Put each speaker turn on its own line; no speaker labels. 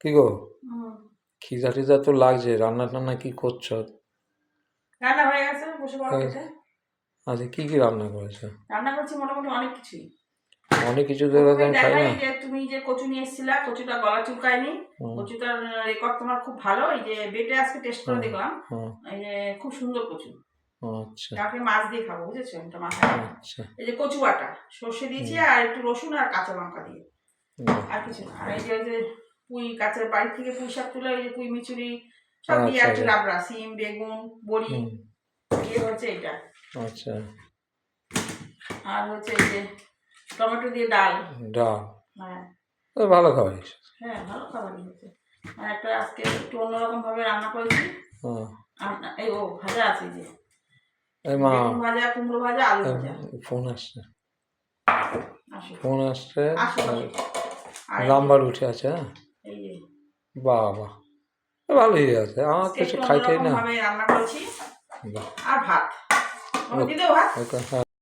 কি গো,
হুম।
খিদা টিদা তো লাগছে, রান্না টান্না কি করছো?
রান্না হয়ে গেছে, বসে পড়ো খেতে।
আচ্ছা, কি কি রান্না করেছো?
রান্না করছি মোটামুটি অনেক কিছুই।
অনেক কিছু তো
প্রথমে
আমি খাই
দেখাই
না।
যে তুমি যে কচু নিয়ে এসেছিলা, কচুটা গলা চুলকায়নি।
হুম,
কচুটার রেকর্ড তোমার খুব ভালো। এই যে বেটে আজকে টেস্ট করে
হুম,
দেখলাম।
হুম,
এই যে খুব সুন্দর কচু।
আচ্ছা,
কালকে মাছ দিয়ে খাবো, বুঝেছো? এটা মাথায় রাখো।
আচ্ছা,
এই যে কচু বাটা, সর্ষে দিয়েছি
হুম,
আর একটু রসুন আর কাঁচা লঙ্কা দিয়ে।
বাহ,
আর কিছু না। আর এই যে ওই যে পুঁই কাঁচা বাড়ি থেকে পুঁই শাক তুলে ওই যে পুঁই মিচুরি সব দিয়ে
আচ্ছা,
একটু
আচ্ছা,
লাবড়া, সিম, বেগুন, বড়ি
হুম,
দিয়ে হচ্ছে এটা।
আচ্ছা,
আর হচ্ছে এই যে টমেটো দিয়ে ডাল।
ডাল,
হ্যাঁ।
ভালো খাবার।
হ্যাঁ, ভালো খাবারই হয়েছে। আর একটা আজকে একটু অন্যরকম ভাবে রান্না করেছি।
হ্যাঁ,
আর এই ভাজা আছে এই যে
এই মা,
বেগুন ভাজা, কুমড়ো ভাজা, আলু ভাজা।
ফোন আসছে,
আসো
ফোন আসছে,
আসো আসো। আর এই যে
নাম্বার উঠে আছে, হ্যাঁ,
এই যে
বাবা, ভালোই আছে, আমার
আজকে
তো সে
একটু
খাইতেই
অন্যরকম
না।
ভাবে রান্না করেছি।
বাহ,
আর ভাত। আমি দিদেও ভাত।
ওকে, হ্যাঁ।